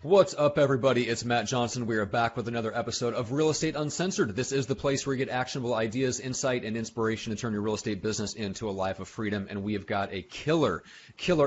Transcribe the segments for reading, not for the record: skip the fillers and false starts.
What's up, everybody? It's Matt Johnson. We are back with another episode of Real Estate Uncensored. This is the place where you get actionable ideas, insight, and inspiration to turn your real estate business into a life of freedom. And we have got a killer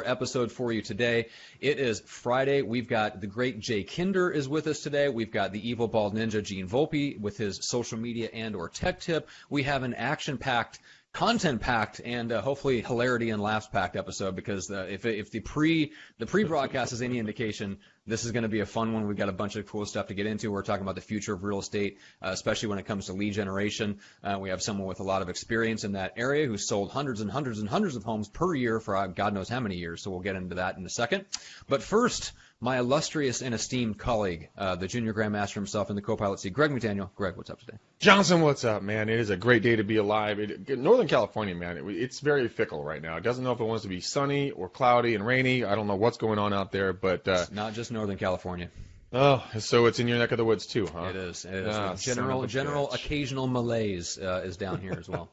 episode for you today. It is Friday. We've got the great Hinder is with us today. We've got the evil bald ninja Gene Volpe with his social media and or tech tip. We have an action-packed, content-packed, and hopefully hilarity and laughs-packed episode, because if the pre-broadcast is any indication, this is going to be a fun one. We've got a bunch of cool stuff to get into. We're talking about the future of real estate, especially when it comes to lead generation. We have someone with a lot of experience in that area who's sold hundreds and hundreds and hundreds of homes per year for God knows how many years, so we'll get into that in a second. But first, my illustrious and esteemed colleague, the junior grandmaster himself in the co-pilot seat, Greg McDaniel. Greg, what's up today? Johnson, what's up, man? It is a great day to be alive. Northern California, man, it's very fickle right now. It doesn't know if it wants to be sunny or cloudy and rainy. I don't know what's going on out there, but it's not just Northern California. Oh, so it's in your neck of the woods too, huh? It is. General occasional malaise is down here as well.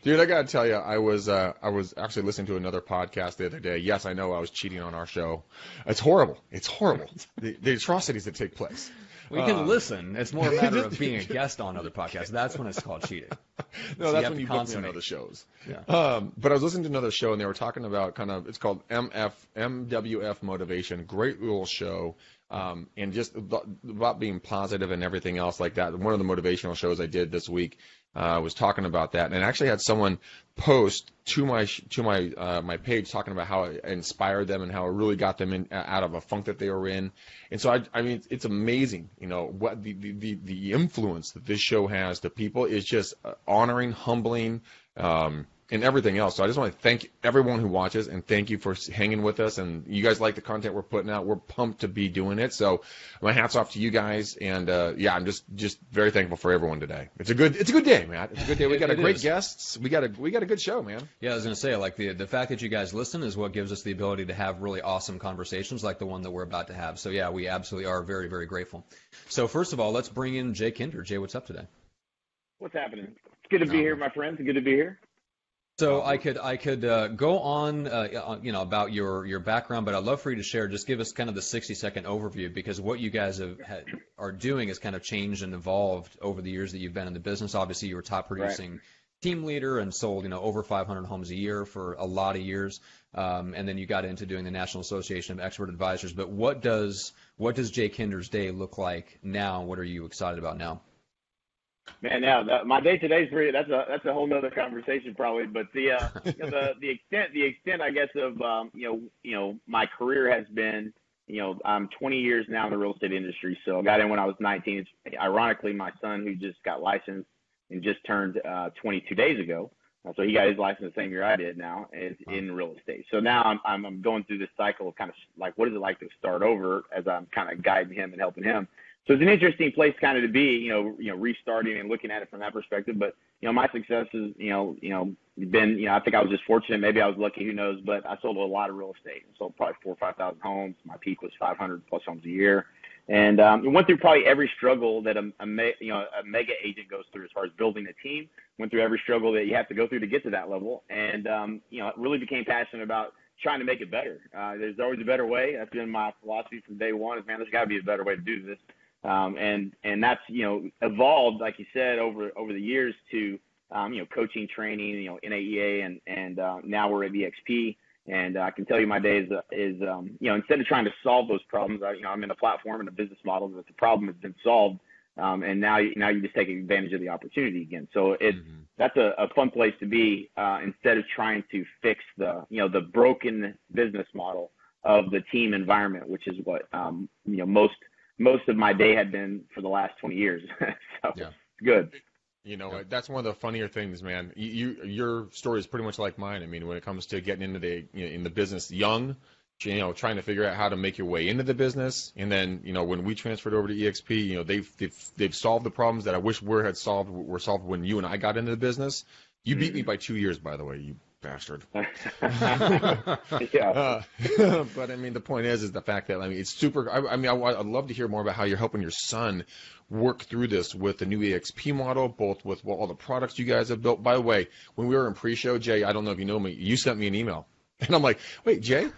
Dude, I gotta tell you, I was actually listening to another podcast the other day. Yes, I know I was cheating on our show. It's horrible. It's horrible. the atrocities that take place. We can listen. It's more a matter of being a guest on other podcasts. That's when it's called cheating. No, that's when you book me on other shows. Yeah. But I was listening to another show, and they were talking about it's called MWF Motivation. Great little show. And just about being positive and everything else like that. One of the motivational shows I did this week was talking about that, and I actually had someone post to my page talking about how it inspired them and how it really got them out of a funk that they were in. And so I mean, it's amazing, what the influence that this show has to people is just honoring, humbling, and everything else. So I just want to thank everyone who watches, and thank you for hanging with us. And you guys like the content we're putting out. We're pumped to be doing it. So my hat's off to you guys. And I'm just very thankful for everyone today. It's a good day, Matt. It's a good day. We got great guests. We got a good show, man. Yeah, I was gonna say, like, the fact that you guys listen is what gives us the ability to have really awesome conversations like the one that we're about to have. So yeah, we absolutely are very, very grateful. So first of all, let's bring in Jay Hinder. Jay, what's up today? What's happening? It's good to be here, my friends. Good to be here. So I could go on, about your background, but I'd love for you to share. Just give us kind of the 60-second overview, because what you guys are doing has kind of changed and evolved over the years that you've been in the business. Obviously, you were top producing team leader and sold over 500 homes a year for a lot of years, and then you got into doing the National Association of Expert Advisors. But what does Jay Hinder's day look like now? What are you excited about now? Man, now my day today's pretty. That's a whole nother conversation probably. But the extent I guess of my career has been, I'm 20 years now in the real estate industry. So I got in when I was 19. Ironically, my son, who just got licensed and just turned 22 days ago, so he got his license the same year I did. Now is in real estate. So now I'm going through this cycle of kind of like, what is it like to start over, as I'm kind of guiding him and helping him. So it's an interesting place kind of to be, restarting and looking at it from that perspective. But, my success has, been, I think I was just fortunate. Maybe I was lucky, who knows, but I sold a lot of real estate. I sold probably 4,000 or 5,000 homes. My peak was 500 plus homes a year. And went through probably every struggle that a mega agent goes through as far as building a team. Went through every struggle that you have to go through to get to that level. And, really became passionate about trying to make it better. There's always a better way. That's been my philosophy from day one, is, man, there's got to be a better way to do this. And that's, evolved, like you said, over the years to, coaching, training, NAEA, and now we're at EXP. And I can tell you my day is instead of trying to solve those problems, I'm in a platform and a business model that the problem has been solved. And now you just take advantage of the opportunity again. So that's a fun place to be, instead of trying to fix the broken business model of the team environment, which is what, most of my day had been for the last 20 years. So yeah. It's good. That's one of the funnier things, man. Your story is pretty much like mine. I mean, when it comes to getting into in the business young, trying to figure out how to make your way into the business. And then, when we transferred over to EXP, they've solved the problems that I wish were solved when you and I got into the business. You beat me by 2 years, by the way, you bastard. Yeah. But I mean, the point is the fact that, it's super. I'd love to hear more about how you're helping your son work through this with the new EXP model, both with all the products you guys have built. By the way, when we were in pre-show, Jay, I don't know if you know me, you sent me an email. And I'm like, wait, Jay?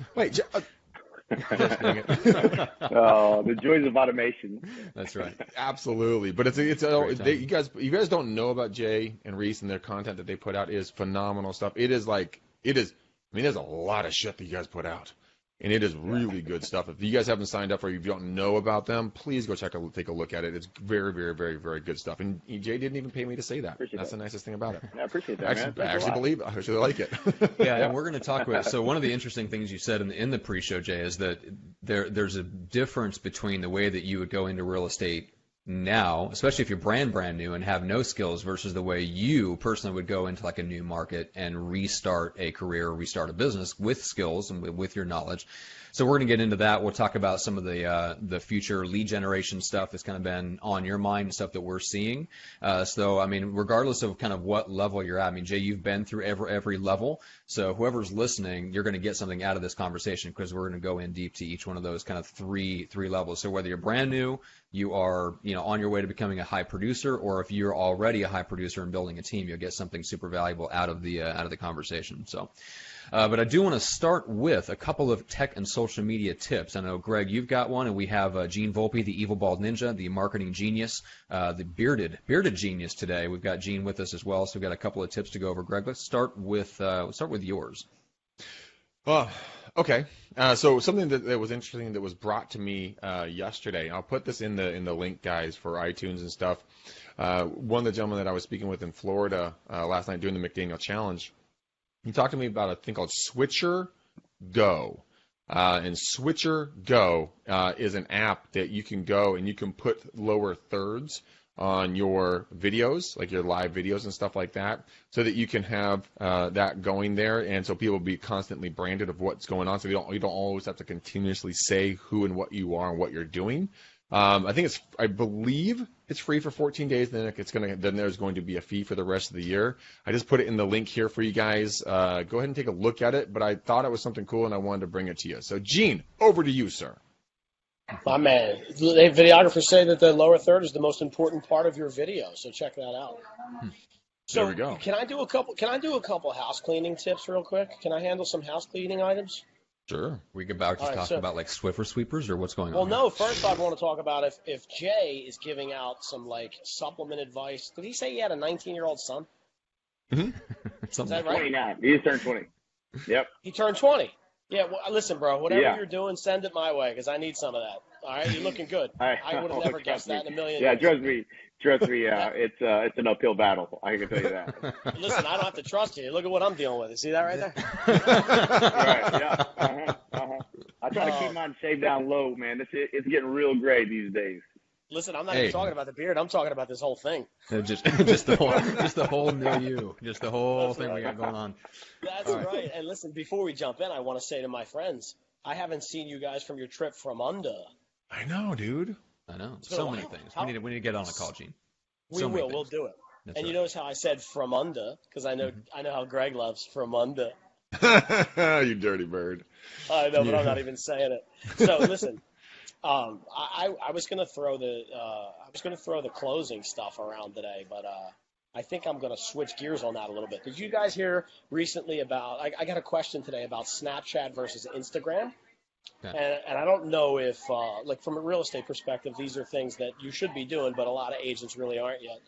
Dang it. Oh, the joys of automation. That's right. Absolutely, but you guys don't know about Jay and Reese and their content that they put out is phenomenal stuff. It is. I mean, there's a lot of shit that you guys put out, and it is really good stuff. If you guys haven't signed up or if you don't know about them, please go take a look at it. It's very, very, very, very good stuff. And Jay didn't even pay me to say that. That's the nicest thing about it. I appreciate that, man. I actually believe it. I actually like it. Yeah, and we're going to talk about. So one of the interesting things you said in the pre-show, Jay, is that there's a difference between the way that you would go into real estate now, especially if you're brand new and have no skills, versus the way you personally would go into like a new market and restart a career, restart a business with skills and with your knowledge. So we're going to get into that. We'll talk about some of the future lead generation stuff that's kind of been on your mind, stuff that we're seeing. So, I mean, regardless of kind of what level you're at, I mean, Jay, you've been through every level. So whoever's listening, you're going to get something out of this conversation because we're going to go in deep to each one of those kind of three levels. So whether you're brand new, you are, on your way to becoming a high producer, or if you're already a high producer and building a team, you'll get something super valuable out of the conversation. So. But I do want to start with a couple of tech and social media tips. I know, Greg, you've got one, and we have Gene Volpe, the evil bald ninja, the marketing genius, the bearded genius today. We've got Gene with us as well, so we've got a couple of tips to go over. Greg, let's start with yours. Okay. So something that was interesting that was brought to me yesterday. I'll put this in the link, guys, for iTunes and stuff. One of the gentlemen that I was speaking with in Florida last night doing the McDaniel Challenge, he talked to me about a thing called Switcher Go. And Switcher Go is an app that you can go and you can put lower thirds on your videos, like your live videos and stuff like that, so that you can have that going there, and so people will be constantly branded of what's going on, so you don't always have to continuously say who and what you are and what you're doing. I believe it's free for 14 days. Then there's going to be a fee for the rest of the year. I just put it in the link here for you guys. Go ahead and take a look at it. But I thought it was something cool, and I wanted to bring it to you. So, Gene, over to you, sir. My man, the videographers say that the lower third is the most important part of your video. So check that out. So there we go. Can I do a couple house cleaning tips real quick? Can I handle some house cleaning items? Sure. We could talk about like Swiffer sweepers or what's going on? Well, no. First, I want to talk about if Jay is giving out some like supplement advice. Did he say he had a 19-year-old son? Mm-hmm. Is that right? 29. He just turned 20. Yep. He turned 20. Yeah. Well, listen, bro. Whatever you're doing, send it my way because I need some of that. All right. You're looking good. I would have never guessed that in a million years. Yeah, trust me. It's an uphill battle. I can tell you that. Listen, I don't have to trust you. Look at what I'm dealing with. You see that right there? Right. Yeah. I try to keep mine shaved down low, man. It's getting real gray these days. Listen, I'm not even talking about the beard. I'm talking about this whole thing. Just the whole milieu, just the whole thing we got going on. That's right. And listen, before we jump in, I want to say to my friends, I haven't seen you guys from your trip from Under. I know, dude. I know. So many things. We need to get on a call, Gene. We will. We'll do it. That's and right. You notice how I said from under because I know how Greg loves from under. You dirty bird. I know, but I'm not even saying it. So listen, I was gonna throw the closing stuff around today, but I think I'm gonna switch gears on that a little bit. Did you guys hear recently about? I got a question today about Snapchat versus Instagram. Okay. And I don't know if, like from a real estate perspective, these are things that you should be doing, but a lot of agents really aren't yet.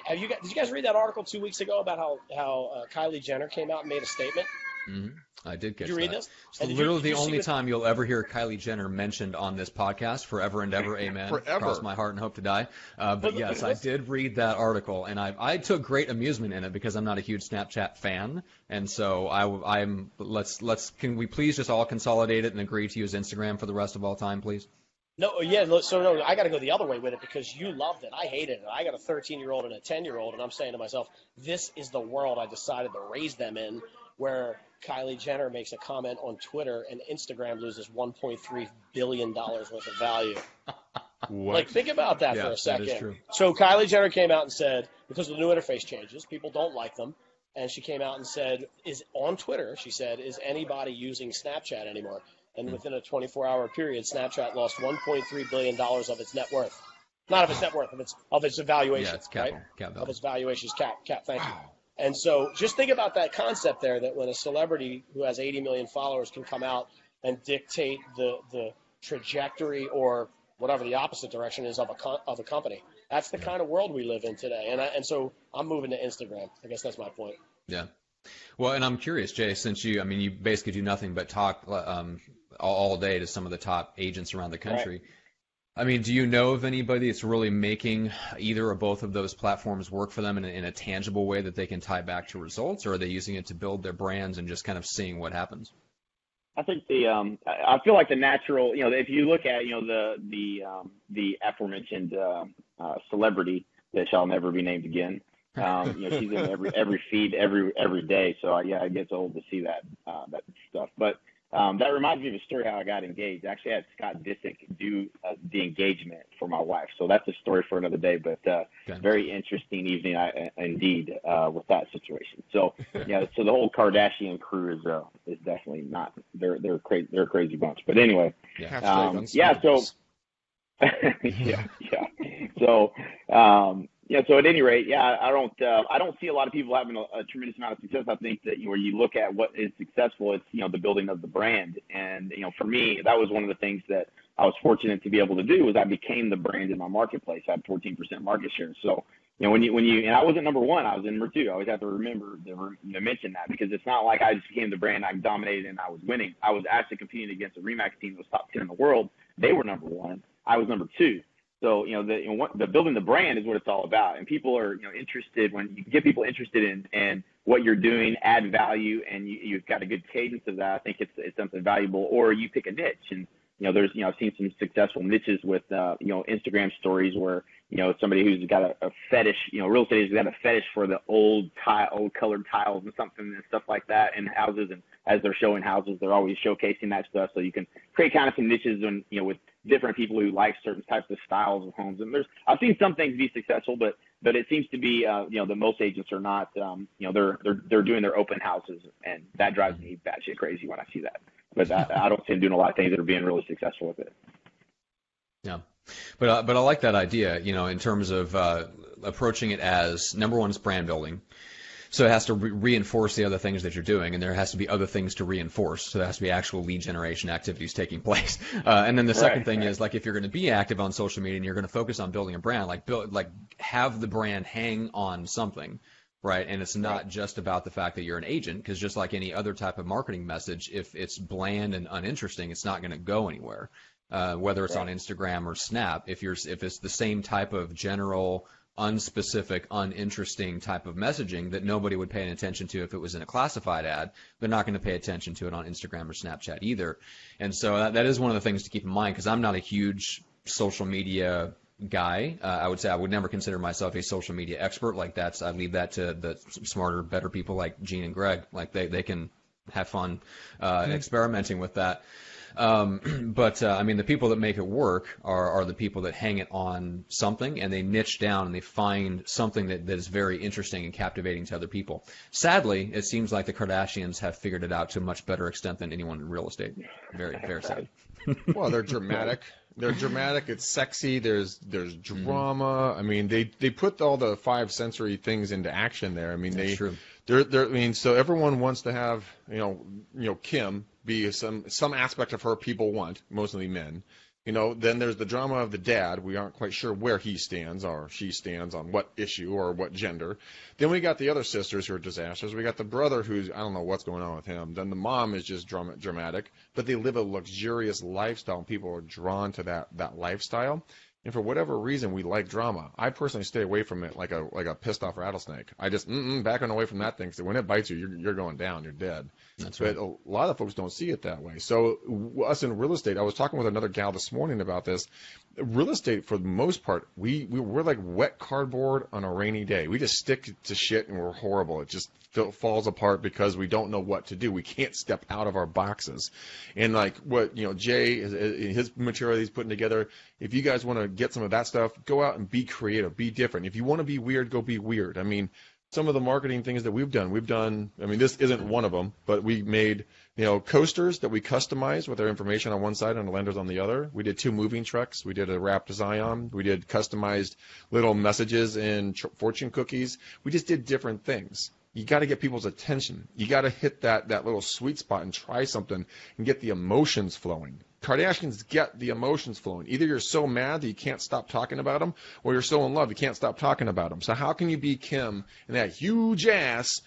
Did you guys read that article 2 weeks ago about how Kylie Jenner came out and made a statement? Mm-hmm. I did catch that. Did you read this? It's literally the only time you'll ever hear Kylie Jenner mentioned on this podcast, forever and ever, amen. Forever. Cross my heart and hope to die. But yes, I did read that article, and I took great amusement in it because I'm not a huge Snapchat fan, and so can we please just all consolidate it and agree to use Instagram for the rest of all time, please? No, yeah, so no, I got to go the other way with it because you loved it. I hated it. I got a 13-year-old and a 10-year-old, and I'm saying to myself, this is the world I decided to raise them in, where Kylie Jenner makes a comment on Twitter and Instagram loses $1.3 billion worth of value. What? Like, think about that for a second. That is true. So Kylie Jenner came out and said, because of the new interface changes, people don't like them. And she came out and said, on Twitter, she said, is anybody using Snapchat anymore? And within a 24-hour period, Snapchat lost $1.3 billion of its net worth. Not of its net worth, of its evaluation. Yeah, it's capital. Right? Cap of its valuation is cap. Thank you. And so just think about that concept there, that when a celebrity who has 80 million followers can come out and dictate the trajectory or whatever the opposite direction is of a company. That's the kind of world we live in today. And so I'm moving to Instagram. I guess that's my point. Yeah. Well, and I'm curious, Jay, since you basically do nothing but talk all day to some of the top agents around the country. Right. I mean, do you know of anybody that's really making either or both of those platforms work for them in a tangible way that they can tie back to results, or are they using it to build their brands and just kind of seeing what happens? I think I feel like the natural, if you look at, the aforementioned celebrity that shall never be named again, she's in every feed every day. So it gets old to see that stuff. But that reminds me of a story how I got engaged. I actually had Scott Disick do the engagement for my wife. So that's a story for another day, but very interesting evening indeed with that situation. So so the whole Kardashian crew is definitely not, they're crazy, they're a crazy bunch. But anyway, So at any rate, I don't see a lot of people having a tremendous amount of success. I think that where you look at what is successful, it's the building of the brand. And for me, that was one of the things that I was fortunate to be able to do was I became the brand in my marketplace. I had 14% market share. So when you and I wasn't number one, I was in number two. I always have to remember to mention that because it's not like I just became the brand, I dominated, and I was winning. I was actually competing against a Remax team that was top 10 in the world. They were number one. I was number two. So, the building the brand is what it's all about. And people are, interested when you get people interested in what you're doing, add value, and you've got a good cadence of that. I think it's something valuable. Or you pick a niche. And, I've seen some successful niches with, Instagram stories where, somebody who's got a fetish, real estate has got a fetish for the old colored tiles and stuff like that in houses. And as they're showing houses, they're always showcasing that stuff. So you can create kind of some niches and, with different people who like certain types of styles of homes. And I've seen some things be successful, but it seems to be, the most agents are not, they're doing their open houses, and that drives me batshit crazy when I see that. But I don't see them doing a lot of things that are being really successful with it. Yeah. But I like that idea, in terms of approaching it as, number one, is brand building. So it has to reinforce the other things that you're doing, and there has to be other things to reinforce. So there has to be actual lead generation activities taking place. And then the second thing is, like, if you're going to be active on social media and you're going to focus on building a brand, have the brand hang on something, right? And it's not just about the fact that you're an agent, because just like any other type of marketing message, if it's bland and uninteresting, it's not going to go anywhere. Whether it's on Instagram or Snap, if it's the same type of general, unspecific, uninteresting type of messaging that nobody would pay any attention to if it was in a classified ad, they're not going to pay attention to it on Instagram or Snapchat either. And so that is one of the things to keep in mind, because I'm not a huge social media guy. I would say I would never consider myself a social media expert. I leave that to the smarter, better people like Gene and Greg. Like they can have fun experimenting with that. But the people that make it work are the people that hang it on something, and they niche down and they find something that is very interesting and captivating to other people. Sadly, it seems like the Kardashians have figured it out to a much better extent than anyone in real estate. Very, very sad. Well, they're dramatic. It's sexy. There's drama. They put all the five sensory things into action there. That's true. So everyone wants to have, Kim be some aspect of her people want, mostly men. Then there's the drama of the dad. We aren't quite sure where he stands or she stands on what issue or what gender. Then we got the other sisters who are disasters. We got the brother who's, I don't know what's going on with him. Then the mom is just dramatic, but they live a luxurious lifestyle, and people are drawn to that lifestyle. And for whatever reason, we like drama. I personally stay away from it like a pissed off rattlesnake. I just backing away from that thing, because when it bites you, you're going down, you're dead. That's right. But a lot of folks don't see it that way. So us in real estate, I was talking with another gal this morning about this. Real estate, for the most part, we're like wet cardboard on a rainy day. We just stick to shit and we're horrible. It just falls apart because we don't know what to do. We can't step out of our boxes. And like what Jay, his material he's putting together, if you guys want to get some of that stuff, go out and be creative, be different. If you want to be weird, go be weird. Some of the marketing things that we've done, this isn't one of them, but we made, coasters that we customized with our information on one side and the lenders on the other. We did 2 moving trucks. We did a wrapped Zion. We did customized little messages in fortune cookies. We just did different things. You got to get people's attention. You got to hit that little sweet spot and try something and get the emotions flowing. Kardashians get the emotions flowing. Either you're so mad that you can't stop talking about them, or you're so in love you can't stop talking about them. So how can you be Kim and that huge ass,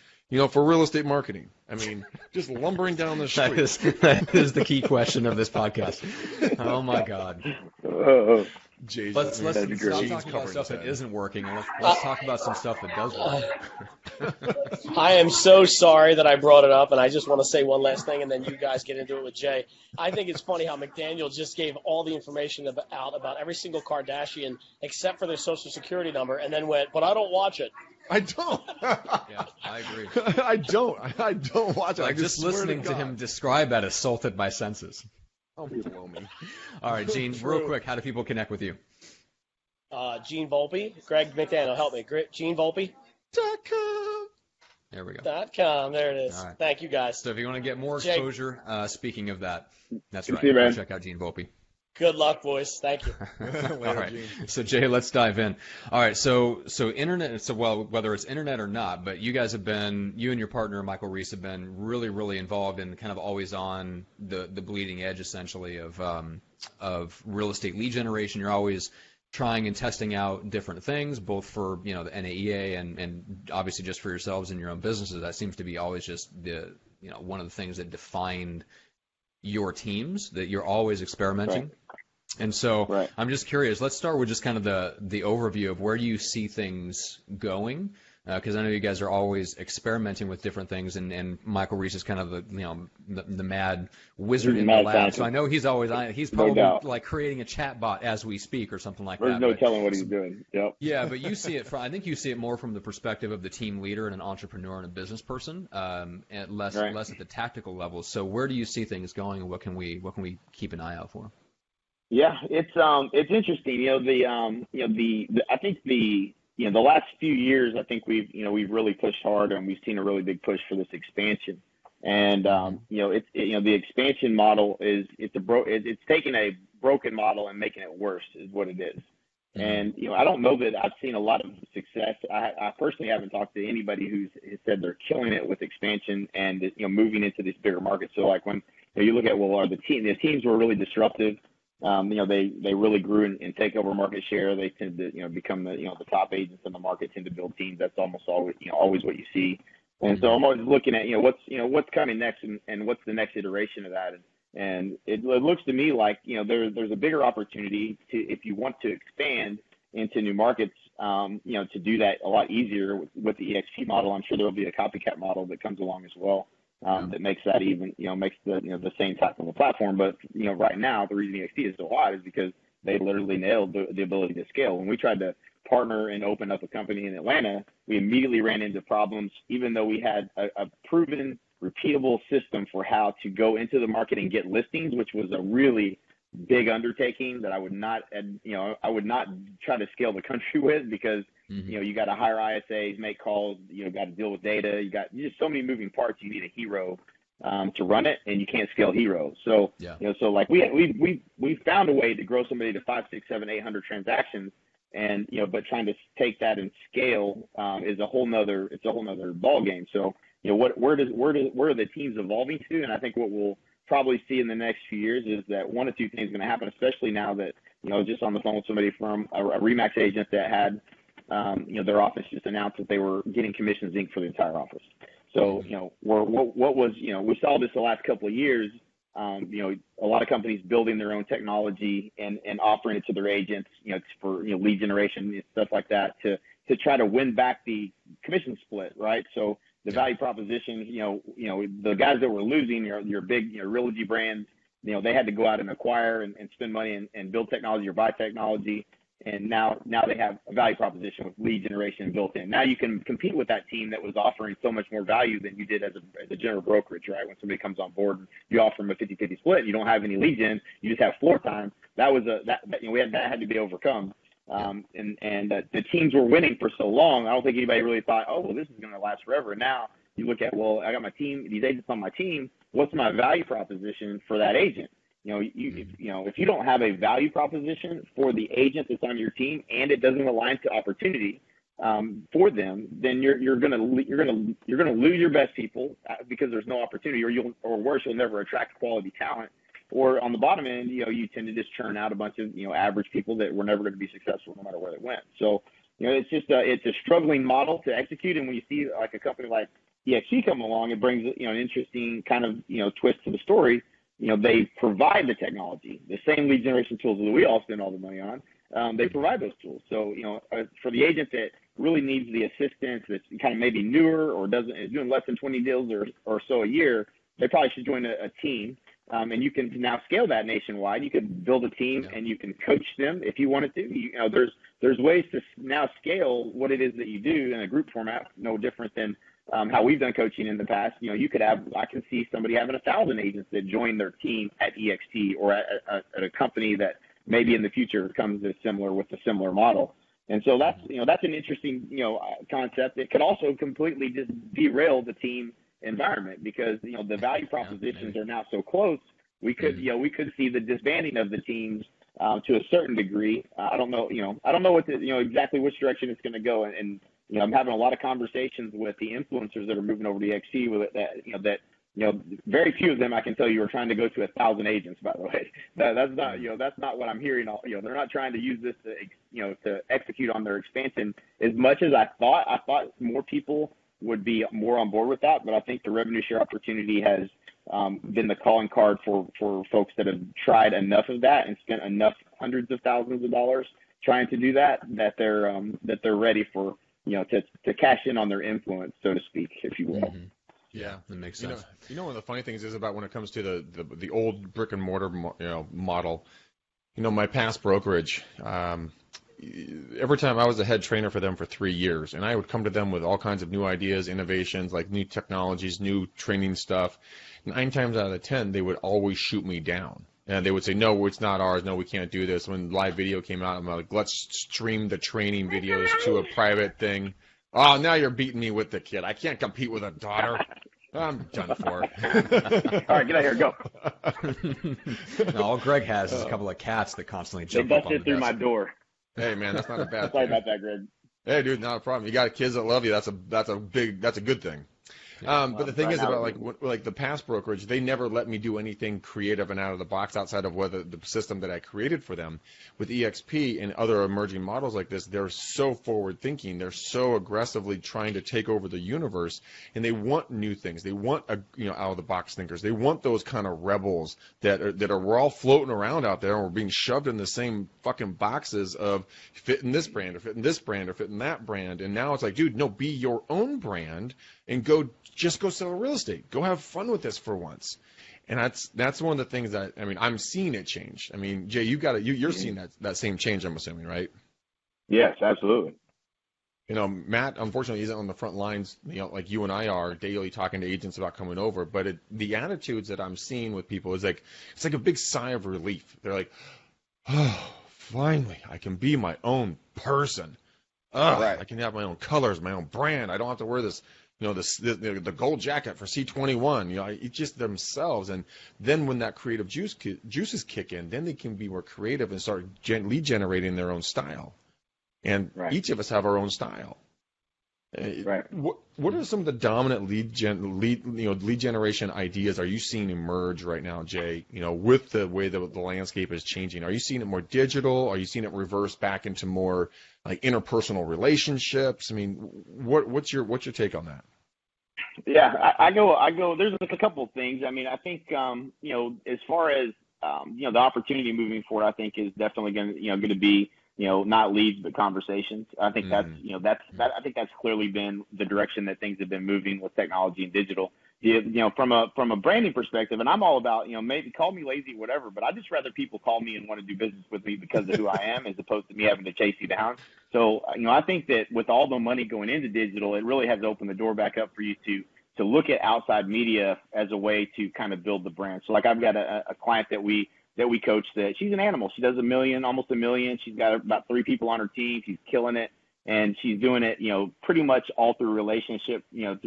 for real estate marketing? I mean, just lumbering down the street. That is the key question of this podcast. Oh my God. Let's stop talking about stuff that isn't working, and let's talk about some stuff that does work. I am so sorry that I brought it up, and I just want to say one last thing, and then you guys get into it with Jay. I think it's funny how McDaniel just gave all the information out about every single Kardashian except for their social security number, and then went, but I don't watch it. I don't. Yeah, I agree. I don't watch it. Like, just listening to him describe that assaulted my senses. Oh, blow me. All right, Gene, real quick, how do people connect with you? Gene Volpe. Greg McDaniel, help me. Gene Volpe. .com. There we go. .com. There it is. All right. Thank you, guys. So if you want to get more exposure, speaking of that, that's right. See you, man. Check out Gene Volpe. Good luck, boys. Thank you. All right. So Jay, let's dive in. All right. So internet. So whether it's internet or not, but you guys have been, you and your partner Michael Reese have been really, really involved in kind of always on the bleeding edge, essentially, of real estate lead generation. You're always trying and testing out different things, both for the NAEA and obviously just for yourselves and your own businesses. That seems to be always just the one of the things that defined your teams, that you're always experimenting. Right. And so Right. I'm just curious, let's start with just kind of the overview of where do you see things going, because I know you guys are always experimenting with different things, and Michael Reese is kind of the mad wizard in the lab. So I know he's probably like creating a chat bot as we speak or something like that. There's no telling what he's doing. Yep. Yeah, but you see it I think you see it more from the perspective of the team leader and an entrepreneur and a business person, and less at the tactical level. So where do you see things going, and what can we keep an eye out for? Yeah, it's interesting. I think the last few years, I think we've really pushed hard, and we've seen a really big push for this expansion. And the expansion model it's taking a broken model and making it worse is what it is. And I don't know that I've seen a lot of success. I personally haven't talked to anybody who's said they're killing it with expansion and moving into this bigger market. So like when you look at the teams were really disruptive. They really grew and take over market share. They tend to become the top agents in the market, tend to build teams. That's almost always what you see. And so I'm always looking at what's coming next and what's the next iteration of that. And it looks to me like there's a bigger opportunity if you want to expand into new markets, to do that a lot easier with the EXP model. I'm sure there'll be a copycat model that comes along as well. That makes that even, makes the same type of a platform. But, right now, the reason EXP is so hot is because they literally nailed the ability to scale. When we tried to partner and open up a company in Atlanta, we immediately ran into problems, even though we had a proven, repeatable system for how to go into the market and get listings, which was a really big undertaking that I would not try to scale the country with, because you got to hire ISAs, make calls, got to deal with data, you just so many moving parts. You need a hero to run it, and you can't scale heroes. So so like we found a way to grow somebody to 5, 6, 7, 800 transactions, and but trying to take that and scale is a whole nother ball game. So where are the teams evolving to? And I think what we'll probably see in the next few years is that one of two things are going to happen, especially now that, just on the phone with somebody from a RE/MAX agent that had, their office just announced that they were getting commissions inked for the entire office. So, we saw this the last couple of years, a lot of companies building their own technology and offering it to their agents, for, lead generation and stuff like that to try to win back the commission split, right? So, the value proposition, the guys that were losing, your big, Realogy brands, they had to go out and acquire and spend money and build technology or buy technology. And now they have a value proposition with lead generation built in. Now you can compete with that team that was offering so much more value than you did as a general brokerage, right? When somebody comes on board, and you offer them a 50-50 split, and you don't have any lead gen, you just have floor time. That was that had to be overcome. The teams were winning for so long. I don't think anybody really thought, oh, well, this is going to last forever. And now you look at, well, I got my team, these agents on my team. What's my value proposition for that agent? If you don't have a value proposition for the agent that's on your team and it doesn't align to opportunity, for them, then you're gonna lose your best people because there's no opportunity, or worse, you'll never attract quality talent. Or on the bottom end, you tend to just churn out a bunch of average people that were never going to be successful no matter where they went. So it's just it's a struggling model to execute. And when you see like a company like EXP come along, it brings an interesting kind of twist to the story. They provide the technology, the same lead generation tools that we all spend all the money on. They provide those tools. So for the agent that really needs the assistance, that's kind of maybe newer or is doing less than 20 deals or so a year, they probably should join a team. And you can now scale that nationwide. You can build a team and you can coach them if you wanted to. There's ways to now scale what it is that you do in a group format, no different than how we've done coaching in the past. I can see somebody having 1,000 agents that join their team at EXT or at a company that maybe in the future comes with a similar model. And so that's an interesting, concept. It could also completely just derail the team environment because, the value propositions are now so close. We could see the disbanding of the teams to a certain degree. I don't know exactly which direction it's going to go. And I'm having a lot of conversations with the influencers that are moving over to EXT with that very few of them, I can tell you, are trying to go to 1,000 agents, by the way. That's not what I'm hearing. They're not trying to use this to execute on their expansion as much as I thought. I thought more people would be more on board with that, but I think the revenue share opportunity has been the calling card for folks that have tried enough of that and spent enough hundreds of thousands of dollars trying to do that they're ready for to cash in on their influence, so to speak, if you will. Mm-hmm. Yeah, that makes sense. One of the funny things is about when it comes to the old brick and mortar model. My past brokerage. Every time I was a head trainer for them for 3 years, and I would come to them with all kinds of new ideas, innovations, like new technologies, new training stuff. 9 times out of 10, they would always shoot me down. And they would say, no, it's not ours. No, we can't do this. When live video came out, I'm like, let's stream the training videos to a private thing. Oh, now you're beating me with the kid. I can't compete with a daughter. I'm done for. All right, get out here, go. No, all Greg has is a couple of cats that constantly jump up on the desk. They busted through my door. Hey, man, that's not a bad thing. Sorry about that, Greg. Hey, dude, not a problem. You got kids that love you. That's a good thing. But the thing is about like the past brokerage, they never let me do anything creative and out of the box outside of the system that I created for them. With EXP and other emerging models like this, they're so forward thinking. They're so aggressively trying to take over the universe, and they want new things. They want out of the box thinkers. They want those kind of rebels we're all floating around out there and we're being shoved in the same fucking boxes of fitting this brand or fitting this brand or fitting that brand. And now it's like, dude, no, be your own brand and go sell real estate. Go have fun with this for once. And that's one of the things that, I'm seeing it change. Jay, you're seeing that same change, I'm assuming, right? Yes, absolutely. Matt, unfortunately, isn't on the front lines, like you and I are daily talking to agents about coming over. But the attitudes that I'm seeing with people is like, it's like a big sigh of relief. They're like, oh, finally, I can be my own person. Right. I can have my own colors, my own brand. I don't have to wear this, the gold jacket for C21, it's just themselves. And then when that creative juices kick in, then they can be more creative and start lead generating their own style. And each of us have our own style. Right. What are some of the dominant lead generation ideas are you seeing emerge right now, Jay? With the way the landscape is changing, are you seeing it more digital? Are you seeing it reverse back into more like interpersonal relationships? What's your take on that? Yeah, I go. There's a couple of things. I think as far as the opportunity moving forward, I think is definitely going to be not leads but conversations. I think I think that's clearly been the direction that things have been moving with technology and digital. From a branding perspective, and I'm all about maybe call me lazy, whatever, but I just rather people call me and want to do business with me because of who I am, as opposed to me having to chase you down. So I think that with all the money going into digital, it really has opened the door back up for you to look at outside media as a way to kind of build the brand. So like I've got a client that we coach that she's an animal. She does almost $1 million. She's got about 3 people on her team. She's killing it. And she's doing it, pretty much all through relationships. And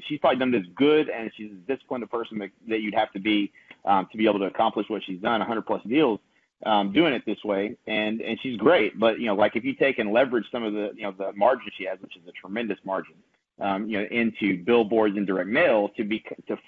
she's probably done this good, and she's as disciplined a person that you'd have to be able to accomplish what she's done, 100 plus deals. doing it this way, and she's great. But like if you take and leverage some of the the margin she has, which is a tremendous margin, into billboards and direct mail to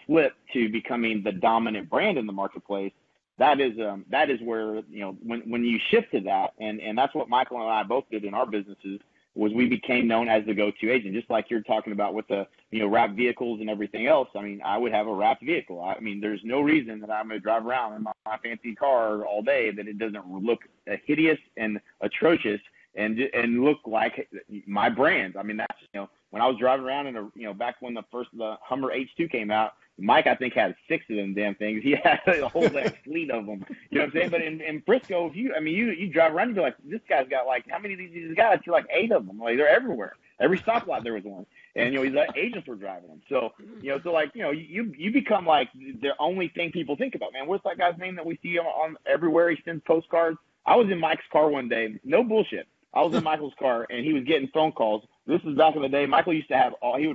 flip to becoming the dominant brand in the marketplace. That is where when you shift to that, and that's what Michael and I both did in our businesses, was we became known as the go-to agent, just like you're talking about with the wrapped vehicles and everything else. I mean, I would have a wrapped vehicle. I mean, there's no reason that I'm going to drive around in my fancy car all day that it doesn't look hideous and atrocious and look like my brand. I mean, that's when I was driving around in back when the Hummer H2 came out, Mike, I think, had 6 of them damn things. He had a whole fleet of them. You know what I'm saying? But in Frisco, if you drive around, you go like, this guy's got how many of these guys? You're like 8 of them. Like, they're everywhere. Every stoplight there was one. And these agents were driving them. So you become like the only thing people think about. Man, what's that guy's name that we see on everywhere? He sends postcards. I was in Mike's car one day. No bullshit. I was in Michael's car, and he was getting phone calls. This is back in the day. Michael used to have he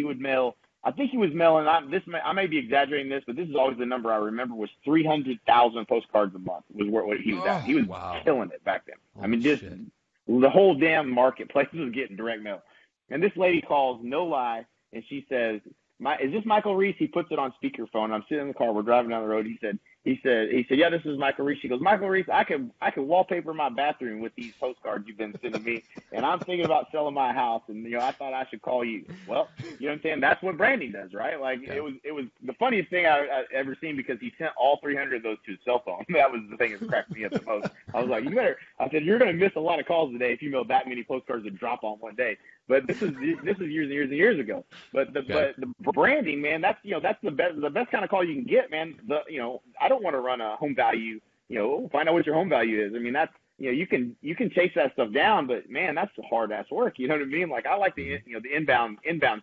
would mail. I think he was mailing. I may be exaggerating this, but this is always the number I remember, was 300,000 postcards a month was what he was at. He was killing it back then. Holy I mean, just shit. The whole damn marketplace was getting direct mail. And this lady calls, no lie, and she says, "Is this Michael Reese?" He puts it on speakerphone. I'm sitting in the car. We're driving down the road. He said, "Yeah, this is Michael Reese." She goes, "Michael Reese, I can wallpaper my bathroom with these postcards you've been sending me, and I'm thinking about selling my house, and I thought I should call you." Well, you know what I'm saying? That's what branding does, right? Like it was the funniest thing I ever seen, because he sent all 300 of those to his cell phone. That was the thing that cracked me up the most. I was like, I said, "You're going to miss a lot of calls today if you mail that many postcards and drop on one day." But this is years and years and years ago. But the branding, man, that's the best kind of call you can get, man. I don't want to run a home value. Find out what your home value is. I mean, that's you can chase that stuff down, but man, that's hard ass work. You know what I mean? Like, I like the the inbound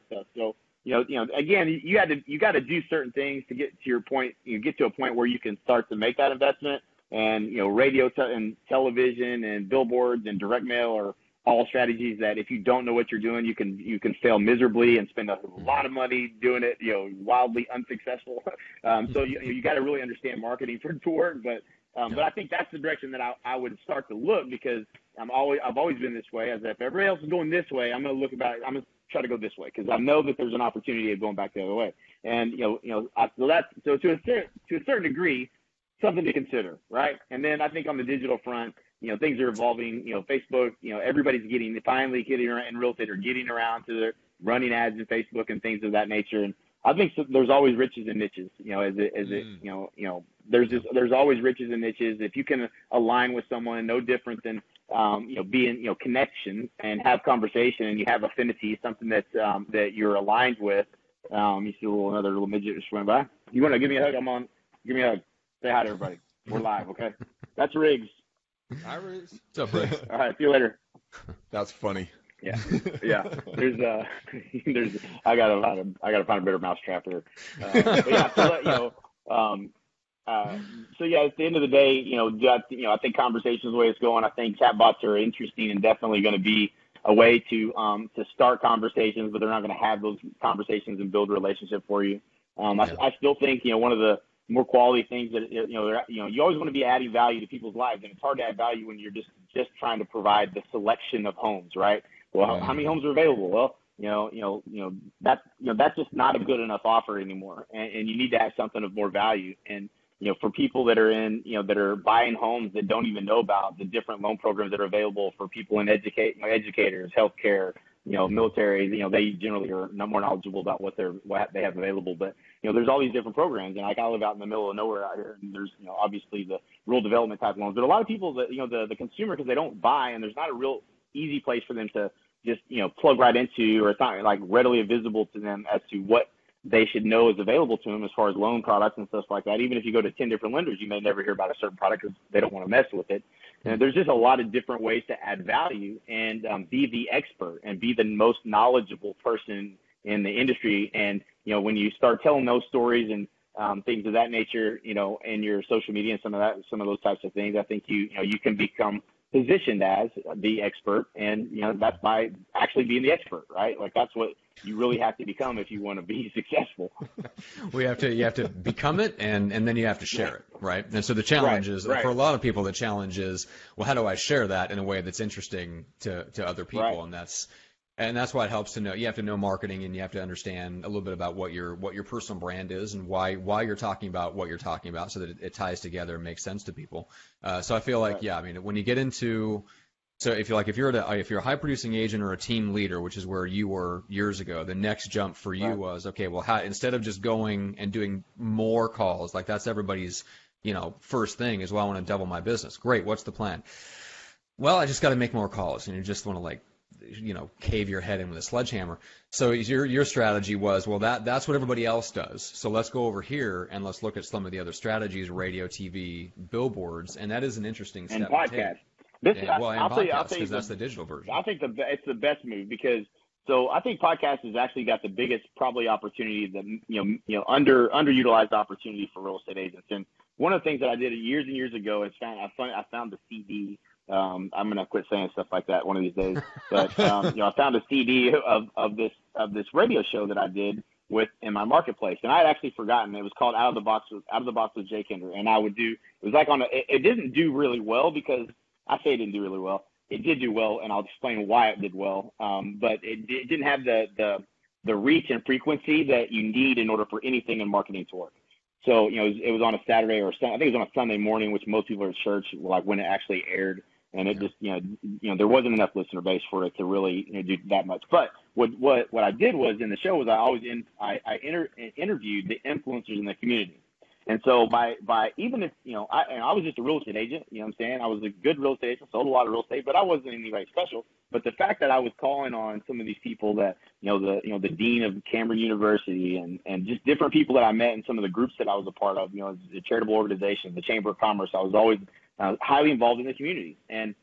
stuff. So again, you got to do certain things to get to your point. You get to a point where you can start to make that investment. And radio and television and billboards and direct mail are all strategies that if you don't know what you're doing, you can fail miserably and spend a lot of money doing it, wildly unsuccessful. So you got to really understand marketing for it to work. But I think that's the direction that I would start to look, because I've always been this way. As if everybody else is going this way, I'm going to try to go this way, because I know that there's an opportunity of going back the other way. And so to a certain degree, something to consider, right? And then I think on the digital front, things are evolving. Facebook, everybody's finally getting around in real estate, or getting around to their running ads in Facebook and things of that nature. And I think there's always riches and niches. There's always riches and niches. If you can align with someone, no different than being connection and have conversation, and you have affinity, something that's that you're aligned with. You see another little midget just went by. You want to give me a hug? Give me a hug. Say hi to everybody. We're live, okay? That's Riggs. Hi, Riggs. What's up, Riggs? All right, see you later. That's funny. Yeah. There's I gotta find a better mousetrap here. But yeah, so at the end of the day, I think conversations the way it's going. I think chatbots are interesting and definitely going to be a way to start conversations, but they're not going to have those conversations and build a relationship for you. I still think one of the more quality things that you always want to be adding value to people's lives, and it's hard to add value when you're just trying to provide the selection of homes, right? Well, how many homes are available? Well, that's just not a good enough offer anymore, and you need to have something of more value. And for people that are that are buying homes that don't even know about the different loan programs that are available for people in educators, healthcare, military, they generally are more knowledgeable about what they have available. But, there's all these different programs, and like I live out in the middle of nowhere out here, and there's, obviously the rural development type loans, but a lot of people that, the consumer, because they don't buy, and there's not a real easy place for them to just, plug right into, or it's not like readily visible to them as to what they should know is available to them as far as loan products and stuff like that. Even if you go to 10 different lenders, you may never hear about a certain product because they don't want to mess with it. And there's just a lot of different ways to add value and be the expert and be the most knowledgeable person in the industry. And, when you start telling those stories and things of that nature, in your social media and some of those types of things, I think you can become positioned as the expert, and that's by actually being the expert, right? Like that's what you really have to become if you want to be successful. You have to become it, and then you have to share it, right? And so the challenge is, for a lot of people, the challenge is, well, how do I share that in a way that's interesting to other people? Right. And that's why it helps to know. You have to know marketing, and you have to understand a little bit about what your personal brand is and why you're talking about what you're talking about, so that it ties together and makes sense to people. So I feel like, I mean, when you get into, so if you're a high producing agent or a team leader, which is where you were years ago, the next jump for you was, okay, well, instead of just going and doing more calls, like that's everybody's first thing is, well, I want to double my business. Great, what's the plan? Well, I just got to make more calls, and you just want to cave your head in with a sledgehammer. So your strategy was, well, that's what everybody else does. So let's go over here and let's look at some of the other strategies: radio, TV, billboards, and that is an interesting step. And podcast. I'll tell you, because that's the digital version. I think it's the best move, because I think podcast has actually got the biggest probably opportunity, that underutilized opportunity for real estate agents. And one of the things that I did years and years ago is I found the CD. I'm gonna quit saying stuff like that one of these days. But I found a CD of this radio show that I did in my marketplace, and I had actually forgotten. It was called Out of the Box with Jake Hinder, and it was like it didn't do really well, because I say it didn't do really well. It did do well, and I'll explain why it did well. But it didn't have the reach and frequency that you need in order for anything in marketing to work. So it was on a Saturday or I think it was on a Sunday morning, which most people are at church, like when it actually aired. And it just, there wasn't enough listener base for it to really do that much. But what I did was, in the show, was I interviewed the influencers in the community. And so by even if, I was just a real estate agent, what I'm saying? I was a good real estate agent, sold a lot of real estate, but I wasn't anybody special. But the fact that I was calling on some of these people that, the dean of Cameron University and just different people that I met in some of the groups that I was a part of, the charitable organizations, the Chamber of Commerce, I was always highly involved in the community. And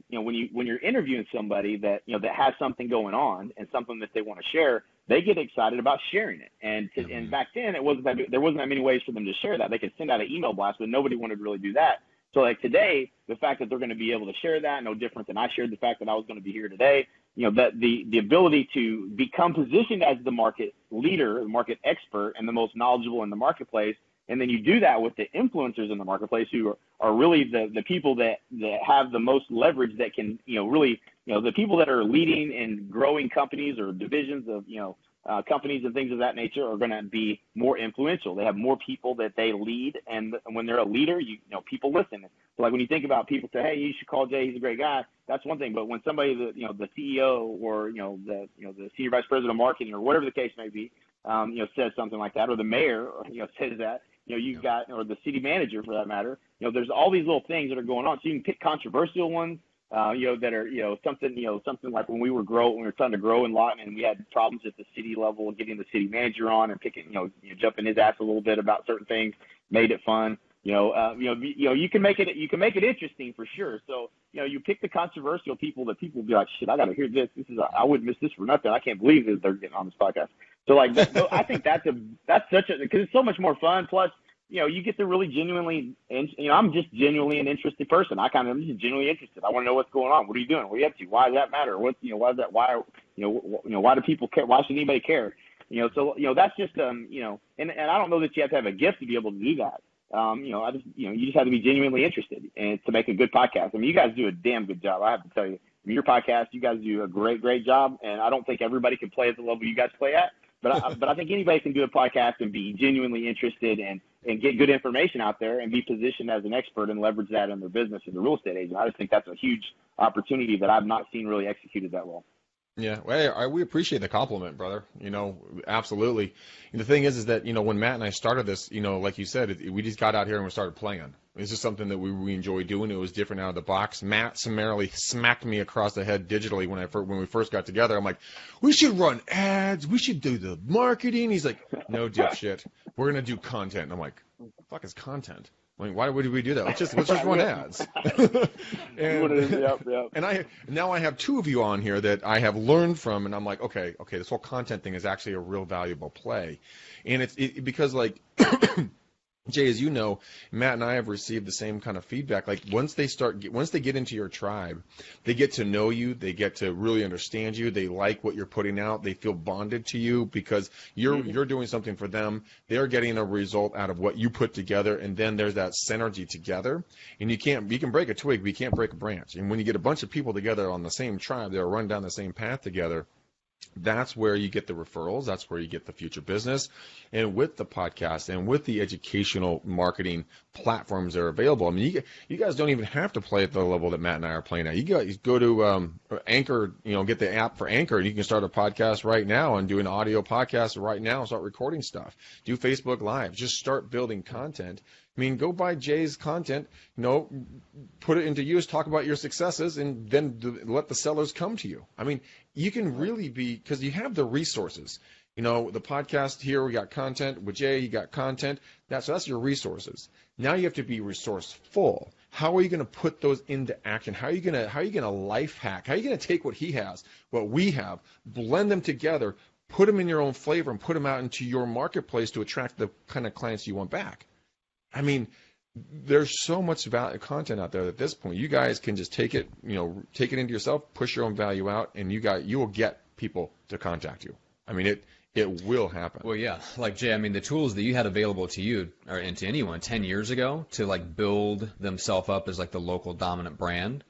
when you're interviewing somebody that that has something going on and something that they want to share, they get excited about sharing it. And back then there wasn't that many ways for them to share that. They could send out an email blast, but nobody wanted to really do that. So like today, the fact that they're going to be able to share that, no different than I shared the fact that I was going to be here today, that the ability to become positioned as the market leader, the market expert, and the most knowledgeable in the marketplace. And then you do that with the influencers in the marketplace, who are really the people that have the most leverage, that can, really, the people that are leading and growing companies or divisions of, companies and things of that nature are going to be more influential. They have more people that they lead. And when they're a leader, people listen. So like when you think about people say, hey, you should call Jay, he's a great guy. That's one thing. But when somebody, the CEO or, the senior vice president of marketing or whatever the case may be, says something like that, or the mayor, says that, you've got, or the city manager for that matter, there's all these little things that are going on. So you can pick controversial ones, that are, something like when we were trying to grow in Lawton, and we had problems at the city level, getting the city manager on and picking, jumping his ass a little bit about certain things, made it fun. You can make it interesting for sure. So, you pick the controversial people that people will be like, shit, I got to hear this. I wouldn't miss this for nothing. I can't believe that they're getting on this podcast. So like, I think because it's so much more fun. Plus, you get to really genuinely, and I'm just genuinely an interested person. I'm just genuinely interested. I want to know what's going on. What are you doing? What are you up to? Why does that matter? Why is that? Why do people care? Why should anybody care? So that's just and I don't know that you have to have a gift to be able to do that. You just have to be genuinely interested and to make a good podcast. I mean, you guys do a damn good job. I have to tell you, your podcast, you guys do a great job. And I don't think everybody can play at the level you guys play at, but I think anybody can do a podcast and be genuinely interested and get good information out there and be positioned as an expert and leverage that in their business as a real estate agent. I just think that's a huge opportunity that I've not seen really executed that well. Yeah, well, we appreciate the compliment, brother. Absolutely. And the thing is that, when Matt and I started this, like you said, we just got out here and we started playing. It's just something that we enjoy doing. It was different out of the box. Matt summarily smacked me across the head digitally when we first got together. I'm like, we should run ads. We should do the marketing. He's like, no, dipshit. We're going to do content. And I'm like, what the fuck is content? I mean, why would we do that? Let's just run ads. And now I have two of you on here that I have learned from, and I'm like, okay, this whole content thing is actually a real valuable play, and it's because like Jay, as you know, Matt and I have received the same kind of feedback. Like once they get into your tribe, they get to know you, they get to really understand you, they like what you're putting out, they feel bonded to you because you're doing something for them. They're getting a result out of what you put together, and then there's that synergy together. And you can break a twig, but you can't break a branch. And when you get a bunch of people together on the same tribe, they'll run down the same path together. That's where you get the referrals. That's where you get the future business. And with the podcast and with the educational marketing platforms that are available, I mean, you guys don't even have to play at the level that Matt and I are playing at. You guys go to Anchor, get the app for Anchor, and you can start a podcast right now and do an audio podcast right now and start recording stuff. Do Facebook Live. Just start building content. I mean, go buy Jay's content, put it into use, talk about your successes, and then let the sellers come to you. I mean, you can really be, because you have the resources. The podcast here, we got content. With Jay, you got content. That's your resources. Now you have to be resourceful. How are you going to put those into action? How are you going to life hack? How are you going to take what he has, what we have, blend them together, put them in your own flavor, and put them out into your marketplace to attract the kind of clients you want back? I mean, there's so much content out there at this point. You guys can just take it into yourself, push your own value out, and you will get people to contact you. I mean, it will happen. Well, yeah, like Jay, I mean, the tools that you had available to you or and to anyone 10 years ago to build themselves up as the local dominant brand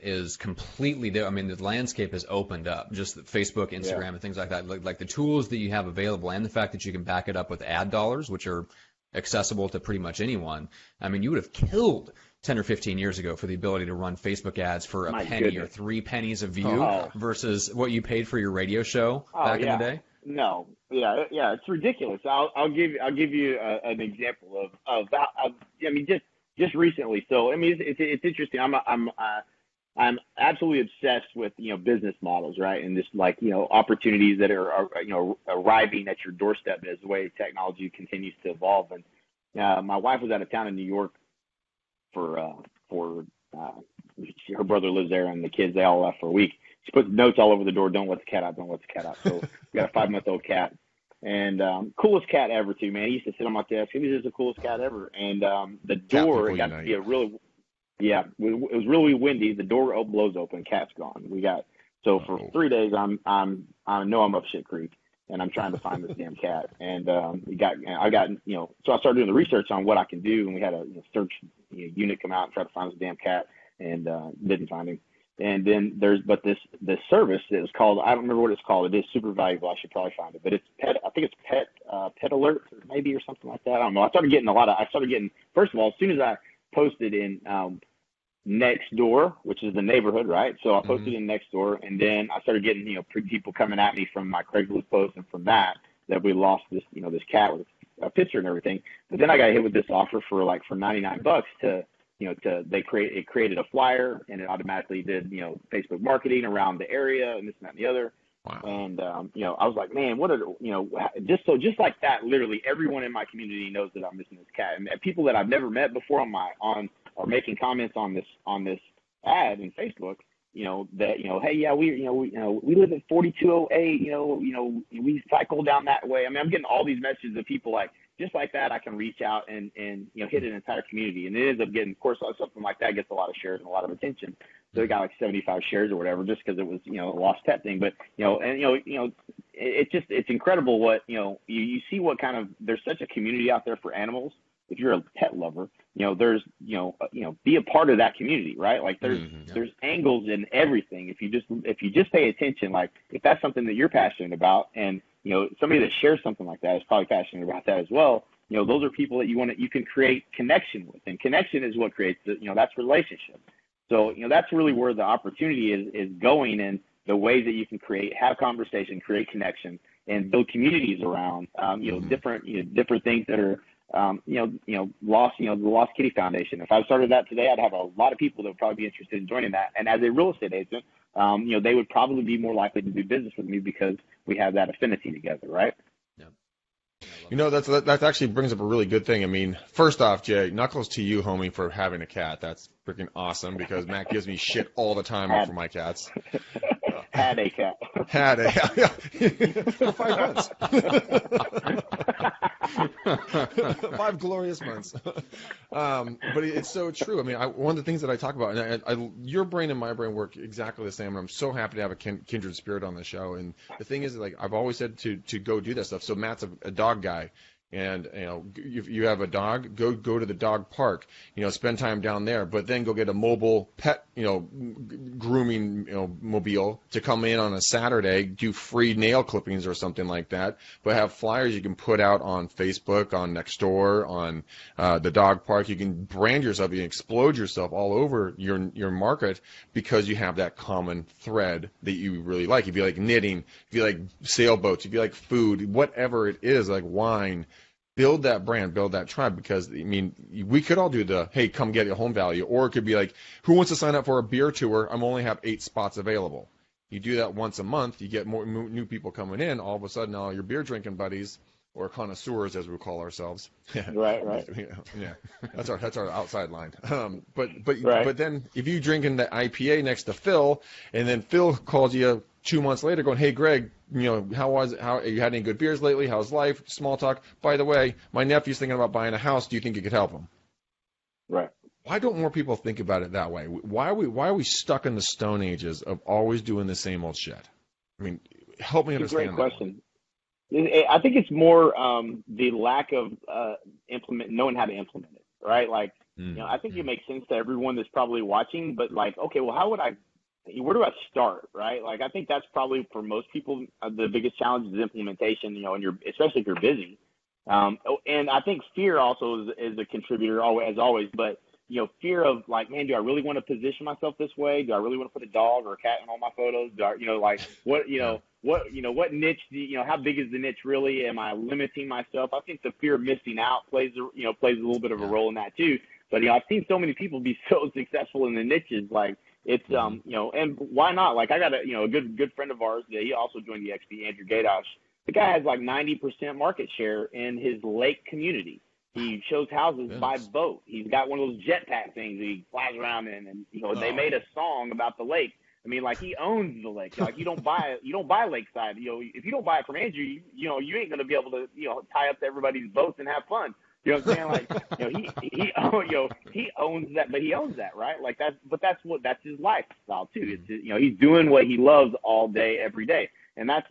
is completely there. I mean, the landscape has opened up. Just Facebook, Instagram, and things like that. Like the tools that you have available, and the fact that you can back it up with ad dollars, which are accessible to pretty much anyone. I mean, you would have killed 10 or 15 years ago for the ability to run Facebook ads for a penny or 3 pennies a view versus what you paid for your radio show back in the day. No, it's ridiculous. I'll give you an example of I mean, just recently. So I mean, it's interesting. I'm absolutely obsessed with business models, right? And just opportunities that are arriving at your doorstep as the way technology continues to evolve. And my wife was out of town in New York for her brother lives there, and the kids, they all left for a week. She puts notes all over the door: "Don't let the cat out. Don't let the cat out." So we got a 5-month-old cat, and coolest cat ever too, man. He used to sit on my desk. He was just the coolest cat ever. And the door got to be a really Yeah, it was really windy. The door blows open, cat's gone. So for 3 days, I know I'm up shit creek, and I'm trying to find this damn cat. And so I started doing the research on what I can do, and we had a search unit come out and try to find this damn cat, and didn't find him. And then there's this service that is called, I don't remember what it's called. It is super valuable. I should probably find it, but it's Pet Alert maybe or something like that. I don't know. I started getting first of all, as soon as I posted in next door, which is the neighborhood, right? So I posted in next door, and then I started getting people coming at me from my Craigslist post, and from that we lost this this cat with a picture and everything. But then I got hit with this offer for $99 it created a flyer, and it automatically did Facebook marketing around the area and this and that and the other. Wow. And I was like, man, just like that, literally everyone in my community knows that I'm missing this cat, and people that I've never met before are making comments on this ad in Facebook. Hey, yeah, we live at 4208. We cycle down that way. I mean, I'm getting all these messages of people just like that. I can reach out and hit an entire community, and it ends up getting, of course, something like that gets a lot of shares and a lot of attention. So it got 75 shares or whatever, just because it was a lost pet thing. But it's incredible what you see what kind of, there's such a community out there for animals. If you're a pet lover, there's be a part of that community, right? Like there's angles in everything. If you just pay attention, if that's something that you're passionate about, and somebody that shares something like that is probably passionate about that as well. Those are people that you can create connection with, and connection is what creates that's relationship. So that's really where the opportunity is going, and the ways that you can have conversation, create connection, and build communities around different things that are the Lost Kitty Foundation. If I started that today, I'd have a lot of people that would probably be interested in joining that. And as a real estate agent, they would probably be more likely to do business with me because we have that affinity together, right? That actually brings up a really good thing. I mean, first off, Jay, knuckles to you, homie, for having a cat. That's freaking awesome, because Matt gives me shit all the time for my cats. Had a cat. For 5 months. 5 glorious months. But it's so true. I mean, one of the things that I talk about, and your brain and my brain work exactly the same, and I'm so happy to have a kindred spirit on the show. And the thing is, like, I've always said to go do that stuff. So Matt's a dog guy. And, if you have a dog, go to the dog park, spend time down there, but then go get a mobile pet, grooming, mobile to come in on a Saturday, do free nail clippings or something like that, but have flyers you can put out on Facebook, on Nextdoor, on the dog park. You can brand yourself, you can explode yourself all over your market because you have that common thread that you really like. If you like knitting, if you like sailboats, if you like food, whatever it is, like wine, build that brand, build that tribe, because, I mean, we could all do the, hey, come get a home value, or it could be like, who wants to sign up for a beer tour? I'm only have 8 spots available. You do that once a month, you get more new people coming in. All of a sudden, all your beer drinking buddies, or connoisseurs as we call ourselves. Right. Yeah, that's our outside line. But Right. but then if you drink in the IPA next to Phil, and then Phil calls you 2 months later going, hey, Greg, how you had any good beers lately? How's life? Small talk. By the way, my nephew's thinking about buying a house. Do you think you could help him? Right. Why don't more people think about it that way? Why are we stuck in the Stone Ages of always doing the same old shit? I mean, help me understand. Great question. I think it's more the lack of knowing how to implement it, right? Like, I think it makes sense to everyone that's probably watching, but like, okay, well, where do I start, right? Like, I think that's probably for most people the biggest challenge is implementation, and especially if you're busy. And I think fear also is a contributor as always, but fear of like, man, do I really want to position myself this way? Do I really want to put a dog or a cat in all my photos? What niche how big is the niche really? Am I limiting myself? I think the fear of missing out plays a little bit of a role in that too. But I've seen so many people be so successful in the niches, like it's and why not? Like I got a good friend of ours that he also joined the XP, Andrew Gadosh. The guy has like 90% market share in his lake community. He shows houses by boat. He's got one of those jetpack things that he flies around in, and they made a song about the lake. I mean, like he owns the lake. Like you don't buy lakeside. If you don't buy it from Andrew, you ain't gonna be able to tie up to everybody's boats and have fun. You know what I'm saying? Like he owns that, but he owns that, right? Like that's his lifestyle too. It's he's doing what he loves all day, every day. And that's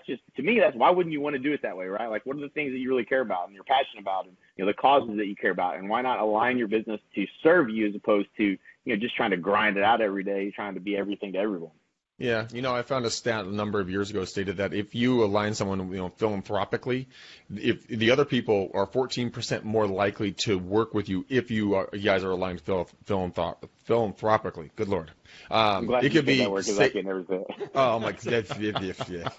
just, to me, that's why wouldn't you want to do it that way, right? Like, what are the things that you really care about and you're passionate about, and the causes that you care about, and why not align your business to serve you as opposed to just trying to grind it out every day, trying to be everything to everyone. Yeah, I found a stat a number of years ago stated that if you align someone, philanthropically, if the other people are 14% more likely to work with you if you guys are aligned philanthropically. Good Lord. I'm glad it could be. I can never say it. Oh my God! Yeah.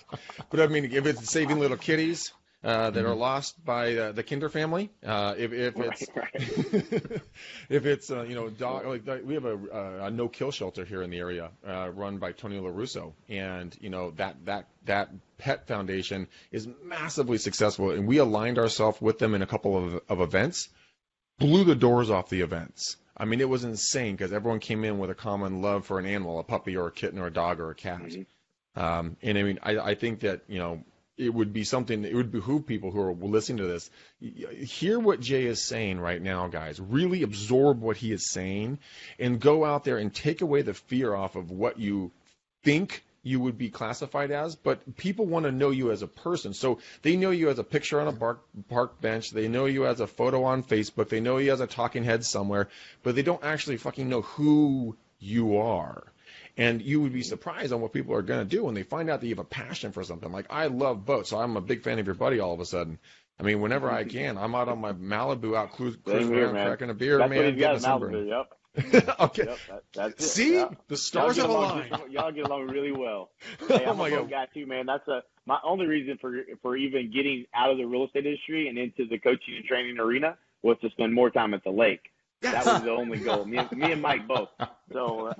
But I mean, if it's saving little kitties that are lost by the Hinder family, if it's dog, like we have a no kill shelter here in the area run by Tony LaRusso, and that pet foundation is massively successful, and we aligned ourselves with them in a couple of events, blew the doors off the events. I mean, it was insane because everyone came in with a common love for an animal, a puppy or a kitten or a dog or a cat. And I mean, I think that, it would be something, it would behoove people who are listening to this, hear what Jay is saying right now, guys. Really absorb what he is saying and go out there and take away the fear off of what you think you would be classified as, but people want to know you as a person. So they know you as a picture on a park bench. They know you as a photo on Facebook. They know you as a talking head somewhere, but they don't actually fucking know who you are. And you would be surprised on what people are going to do when they find out that you have a passion for something. Like, I love boats, so I'm a big fan of your buddy all of a sudden. I mean, whenever I can, I'm out on my Malibu, out cruising around, cracking a beer, That's man. What he's got Malibu, yep. Okay. Yep, that's it. See? Yeah. The stars have aligned. Y'all get along really well. Hey, I'm my a boat guy too, man. That's my only reason for even getting out of the real estate industry and into the coaching and training arena was to spend more time at the lake. That was the only goal. Me and Mike both. So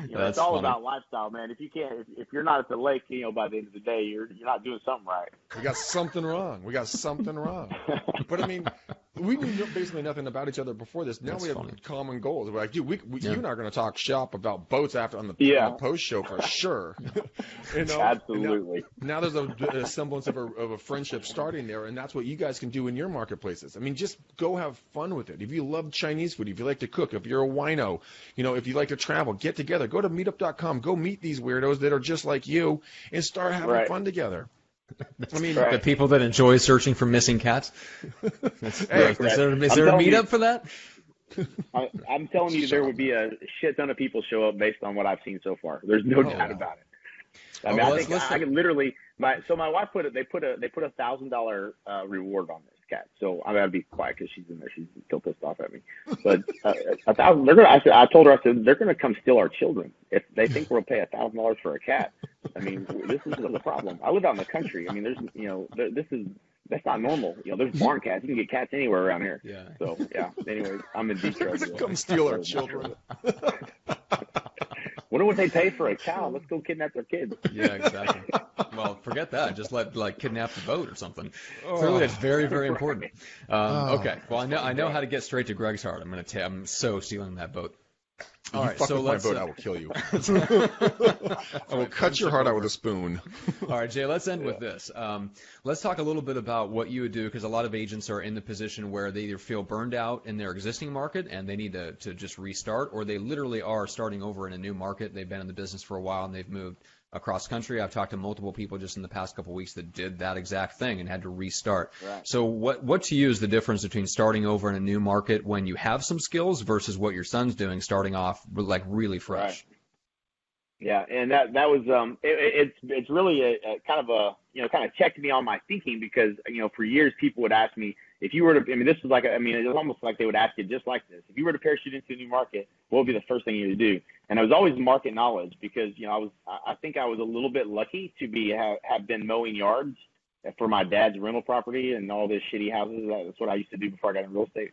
it's all about lifestyle, man. If you're not at the lake, by the end of the day, you're not doing something right. We got something wrong. But I mean, we knew basically nothing about each other before this. Now That's we have funny. common goals. We're like, dude, you and I are going to talk shop about boats after on the post show for sure. Absolutely. Now there's a semblance of a friendship starting there, and that's what you guys can do in your marketplaces. I mean, just go have fun with it. If you love Chinese food, if you like to cook, if you're a wino, if you like to travel, get together. Go to meetup.com. Go meet these weirdos that are just like you and start having fun together. I mean, the people that enjoy searching for missing cats. Is there a meetup for that? I'm telling you, there would be a shit ton of people show up based on what I've seen so far. There's no doubt about it. I mean, I think I can literally. My wife they put a $1,000 reward on this cat. So I gotta be quiet because she's in there. She's still pissed off at me. But $1,000. I told her, I said, they're gonna come steal our children if they think we'll pay $1,000 for a cat. I mean, this is the problem. I live out in the country. I mean, that's not normal. There's barn cats. You can get cats anywhere around here. Yeah. So anyways, I'm in deep trouble. Come steal our children. Wonder what they pay for a cow. Let's go kidnap their kids. Yeah, exactly. Well, forget that. Just kidnap the boat or something. Clearly, that's very, very important. Okay. Well, I know how to get straight to Greg's heart. I'm so stealing that boat. All right, so my boat, I will kill you. I will cut your heart out with a spoon. All right, Jay, let's end with this. Let's talk a little bit about what you would do, because a lot of agents are in the position where they either feel burned out in their existing market and they need to just restart, or they literally are starting over in a new market. They've been in the business for a while and they've moved across country. I've talked to multiple people just in the past couple of weeks that did that exact thing and had to restart. Right. So what to you is the difference between starting over in a new market when you have some skills versus what your son's doing, starting off really fresh? Right. Yeah, and that was it's really a kind of checked me on my thinking, because for years people would ask me, if you were to, this was it was almost like they would ask you just like this. If you were to parachute into a new market, what would be the first thing you would do? And it was always market knowledge, because I think I was a little bit lucky to have been mowing yards for my dad's rental property and all these shitty houses. That's what I used to do before I got in real estate,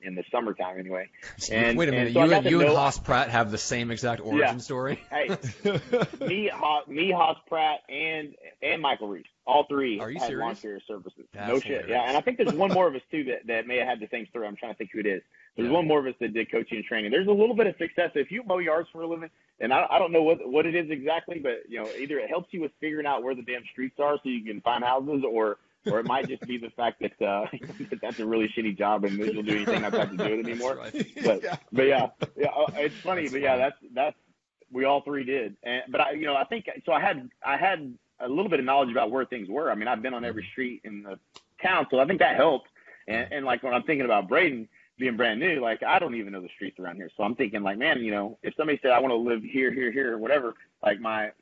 in the summertime anyway. And wait a minute, so you and Haas Pratt have the same exact origin story? Hey, me, Haas Pratt, and Michael Reese, all three had lawn care services. That's no shit. hilarious. Yeah, and I think there's one more of us too that may have had the same story. I'm trying to think who it is. There's one more of us that did coaching and training. There's a little bit of success. If you mow yards for a living, and I don't know what it is exactly, but either it helps you with figuring out where the damn streets are so you can find houses, or it might just be the fact that that's a really shitty job and you'll do anything not have to do it anymore. Right. But yeah, it's funny. That's we all three did. But I think so. I had a little bit of knowledge about where things were. I mean, I've been on every street in the town, so I think that helped. And like when I'm thinking about Braden being brand new, like I don't even know the streets around here. So I'm thinking like, man, if somebody said I want to live here, or whatever, like my,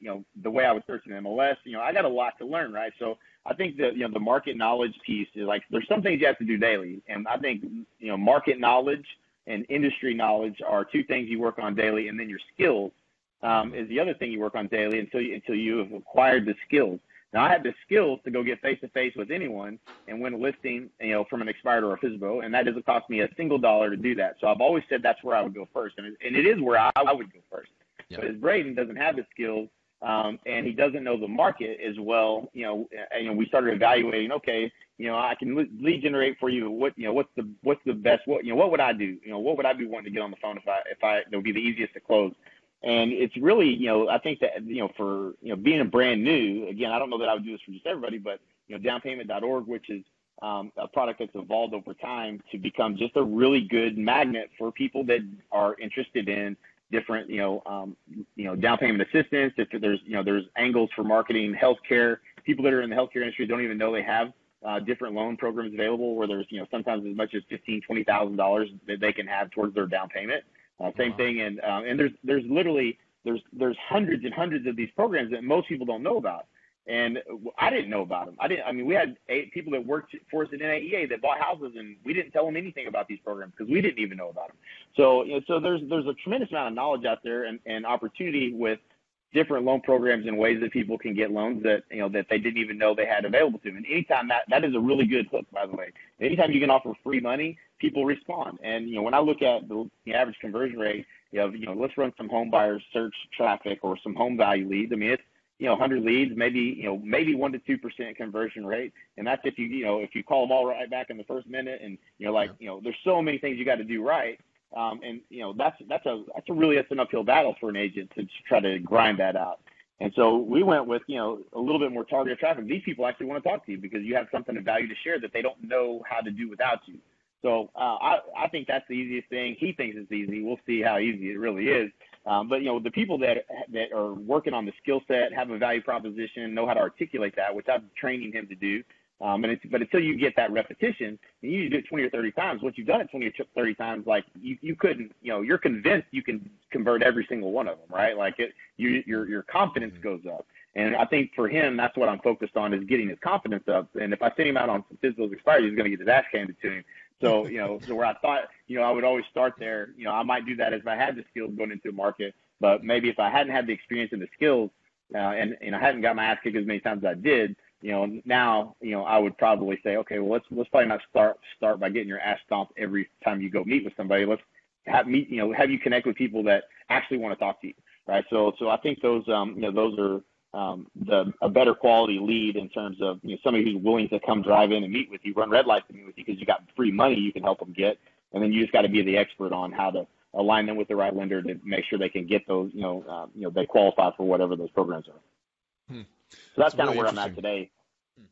the way I was searching MLS, I got a lot to learn, right? So I think that, the market knowledge piece is like, there's some things you have to do daily. And I think, market knowledge and industry knowledge are two things you work on daily. And then your skills is the other thing you work on daily until you have acquired the skills. Now, I had the skills to go get face-to-face with anyone and win a listing, from an expired or a FSBO, and that doesn't cost me a single dollar to do that. So I've always said that's where I would go first, and it is where I would go first. Yeah. But as Braden doesn't have the skills, and he doesn't know the market as well, we started evaluating, okay, I can lead generate for you. What's the best, what would I do? What would I be wanting to get on the phone if it would be the easiest to close? And it's really, I think that, for, being a brand new, again, I don't know that I would do this for just everybody, but, downpayment.org, which is a product that's evolved over time to become just a really good magnet for people that are interested in different, down payment assistance. If there's angles for marketing, healthcare. People that are in the healthcare industry don't even know they have different loan programs available where there's, sometimes as much as $15,000, $20,000 that they can have towards their down payment. Same thing, and there's literally there's hundreds and hundreds of these programs that most people don't know about, and I didn't know about them. We had 8 people that worked for us at NAEA that bought houses, and we didn't tell them anything about these programs because we didn't even know about them. So so there's a tremendous amount of knowledge out there and opportunity with different loan programs and ways that people can get loans that that they didn't even know they had available to them. And anytime that is a really good hook, by the way. Anytime you can offer free money, people respond. And when I look at the average conversion rate, let's run some home buyer search traffic or some home value leads. I mean, 100 leads, maybe 1 to 2% conversion rate. And that's if if you call them all right back in the first minute, and, there's so many things you got to do right. And that's an uphill battle for an agent to try to grind that out. And so we went with, a little bit more targeted traffic. These people actually want to talk to you because you have something of value to share that they don't know how to do without you. So I think that's the easiest thing. He thinks it's easy. We'll see how easy it really is. But the people that are working on the skill set, have a value proposition, know how to articulate that, which I'm training him to do. But until you get that repetition, and you do it 20 or 30 times, once you've done it 20 or 30 times, like you couldn't, you're convinced you can convert every single one of them, right? Like your confidence goes up. And I think for him, that's what I'm focused on, is getting his confidence up. And if I send him out on some physical expired, he's going to get his ass handed to him. So, so where I thought, I would always start there, I might do that if I had the skills going into a market, but maybe if I hadn't had the experience and the skills, and I hadn't got my ass kicked as many times as I did, now, I would probably say, okay, well, let's probably not start by getting your ass stomped every time you go meet with somebody. Let's have you connect with people that actually want to talk to you, right? So I think those are a better quality lead in terms of somebody who's willing to come drive in and meet with you, run red lights to meet with you because you got free money you can help them get, and then you just got to be the expert on how to align them with the right lender to make sure they can get those, they qualify for whatever those programs are. So that's kind of where I'm at today.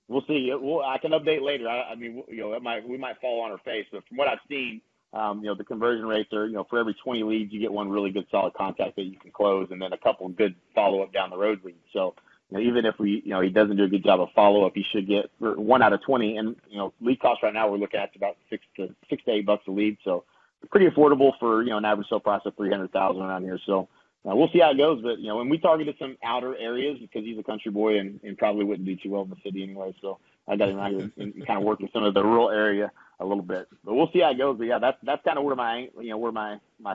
We'll see. I can update later. I mean, we might fall on our face, but from what I've seen, the conversion rates are, for every 20 leads, you get one really good solid contact that you can close, and then a couple of good follow-up down the road leads. So, even if he doesn't do a good job of follow-up, he should get 1 out of 20. And, lead cost right now, we're looking at about $6 to $8 a lead. So pretty affordable for, an average sale price of $300,000 around here. So, we'll see how it goes, but and we targeted some outer areas because he's a country boy and probably wouldn't do too well in the city anyway. So I got him out here and kind of working some of the rural area a little bit. But we'll see how it goes. But yeah, that's kind of where my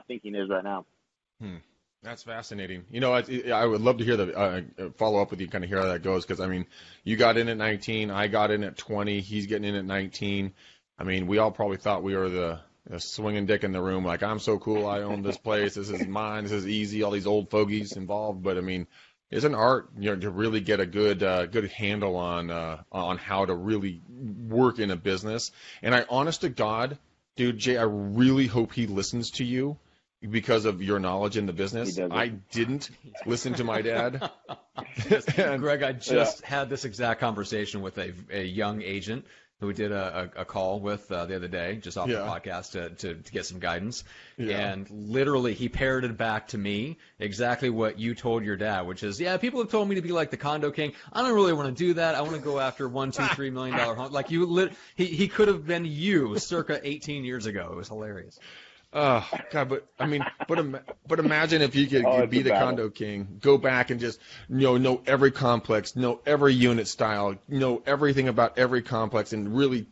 thinking is right now. That's fascinating. I would love to hear the follow up with you, kind of hear how that goes, because I mean, you got in at 19, I got in at 20, he's getting in at 19. I mean, we all probably thought we were the swinging dick in the room, like, I'm so cool, I own this place, this is mine, this is easy, all these old fogies involved. But I mean, it's an art, to really get a good handle on how to really work in a business. And I, honest to God, dude, Jay, I really hope he listens to you because of your knowledge in the business. I didn't listen to my dad. Greg, I just had this exact conversation with a young agent who we did a call with the other day, just off the podcast to get some guidance. Yeah. And literally he parroted back to me exactly what you told your dad, which is, people have told me to be like the condo king. I don't really want to do that. I want to go after $1, $2, $3 million home. Like he could have been you circa 18 years ago. It was hilarious. Oh God, but imagine if you could be the condo king, go back and just know every complex, know every unit style, know everything about every complex, and really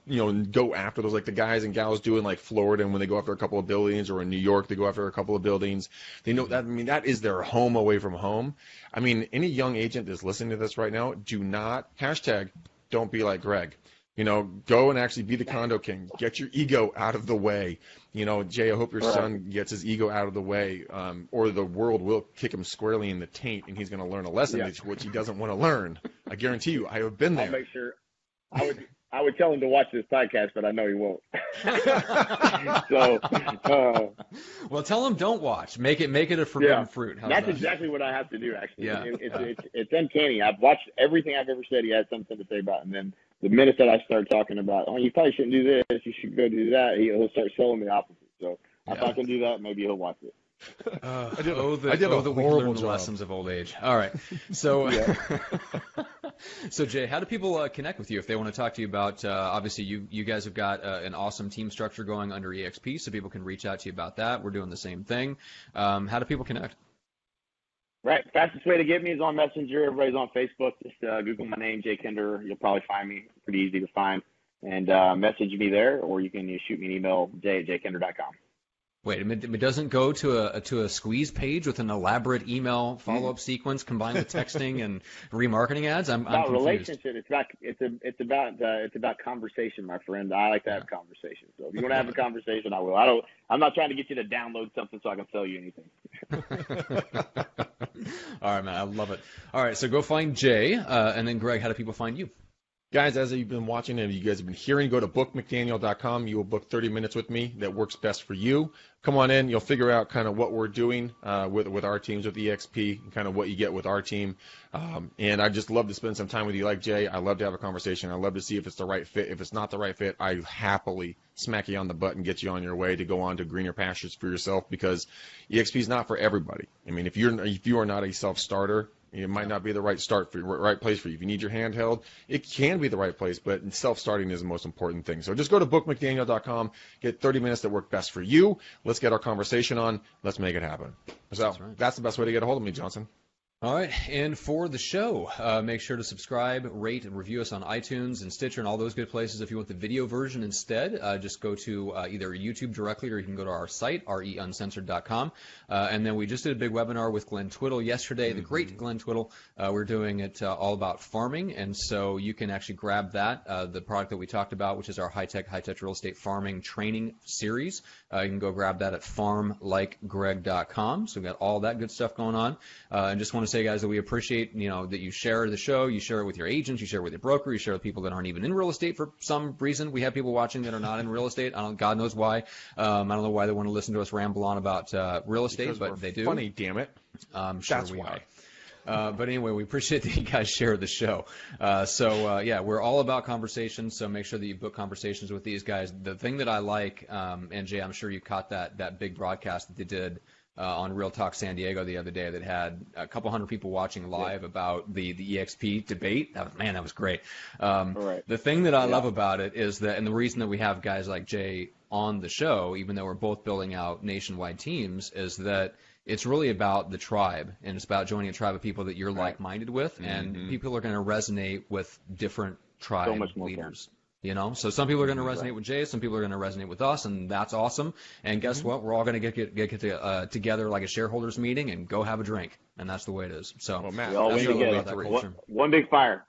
go after those, like the guys and gals do in like Florida, and when they go after a couple of buildings, or in New York they go after a couple of buildings. They know that. I mean, that is their home away from home. I mean, any young agent that's listening to this right now, do not don't be like Greg. Go and actually be the condo king. Get your ego out of the way. Jay, I hope your son gets his ego out of the way, or the world will kick him squarely in the taint, and he's going to learn a lesson which he doesn't want to learn. I guarantee you, I have been there. I'll make sure. I would tell him to watch this podcast, but I know he won't. Well, tell him don't watch. Make it a forbidden fruit. That's that? Exactly what I have to do. Actually, it's uncanny. I've watched everything I've ever said. He has something to say about, and then the minute that I start talking about, you probably shouldn't do this, you should go do that, he'll start selling the opposite. So if I can do that, maybe he'll watch it. I did a horrible job. Lessons of old age. All right. So, so Jay, how do people connect with you if they want to talk to you about, obviously you guys have got an awesome team structure going under EXP, so people can reach out to you about that. We're doing the same thing. How do people connect? Right. Fastest way to get me is on Messenger. Everybody's on Facebook. Just Google my name, Jay Hinder. You'll probably find me. Pretty easy to find. And message me there, or you can shoot me an email, jay@jaykinder.com. Wait, it doesn't go to a squeeze page with an elaborate email follow-up sequence combined with texting and remarketing ads? I'm about confused. relationship. It's about conversation, my friend. I like to have conversations. So if you want to have a conversation, I will. I'm not trying to get you to download something so I can sell you anything. All right, man. I love it. All right, so go find Jay, and then Greg, how do people find you? Guys, as you've been watching and you guys have been hearing, go to bookmcdaniel.com. You will book 30 minutes with me that works best for you. Come on in. You'll figure out kind of what we're doing with our teams with EXP and kind of what you get with our team. And I just love to spend some time with you like Jay. I love to have a conversation. I love to see if it's the right fit. If it's not the right fit, I happily smack you on the butt and get you on your way to go on to greener pastures for yourself, because EXP is not for everybody. I mean, if you are not a self-starter, it might not be the right start for you, right place for you. If you need your handheld, it can be the right place, but self-starting is the most important thing. So just go to bookmcdaniel.com, get 30 minutes that work best for you. Let's get our conversation on. Let's make it happen. So that's the best way to get a hold of me, Johnson. All right, and for the show, make sure to subscribe, rate, and review us on iTunes and Stitcher and all those good places. If you want the video version instead, just go to either YouTube directly, or you can go to our site, reuncensored.com. And then we just did a big webinar with Glenn Twiddle yesterday, the great Glenn Twiddle. We're doing it all about farming, and so you can actually grab that, the product that we talked about, which is our high-tech real estate farming training series. You can go grab that at farmlikegreg.com. So we've got all that good stuff going on. And just want to say, guys, that we appreciate, that you share the show, you share it with your agents, you share it with your broker, you share it with people that aren't even in real estate for some reason. We have people watching that are not in real estate. God knows why. I don't know why they want to listen to us ramble on about real estate, Because but they do. Funny, damn it. Sure That's we why. are. But anyway, we appreciate that you guys share the show. Yeah, we're all about conversations, so make sure that you book conversations with these guys. The thing that I like, and Jay, I'm sure you caught that big broadcast that they did on Real Talk San Diego the other day that had a couple hundred people watching live about the EXP debate. That was great. The thing that I love about it is that, and the reason that we have guys like Jay on the show, even though we're both building out nationwide teams, is that it's really about the tribe, and it's about joining a tribe of people that you're like-minded with, and people are going to resonate with different tribe leaders. So some people are going to resonate with Jay, some people are going to resonate with us, and that's awesome. And guess what? We're all going to get together like a shareholders meeting and go have a drink, and that's the way it is. So Well, Matt, We all that's win really together. about that culture. One big fire.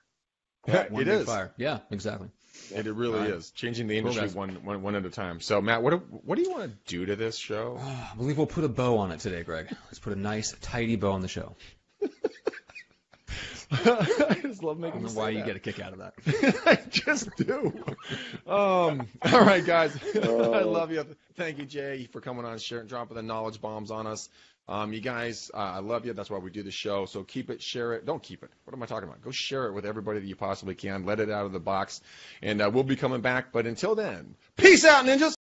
Yeah, One it big is. fire. Yeah, exactly. It really is. Changing the industry guys. one at a time. So, Matt, what do you want to do to this show? I believe we'll put a bow on it today, Greg. Let's put a nice, tidy bow on the show. I just love making I don't you know why say you that. get a kick out of that. I just do. All right, guys. I love you. Thank you, Jay, for coming on, sharing, dropping the knowledge bombs on us. You guys, I love you. That's why we do the show. So keep it, share it. Don't keep it. What am I talking about? Go share it with everybody that you possibly can. Let it out of the box. And we'll be coming back. But until then, peace out, ninjas.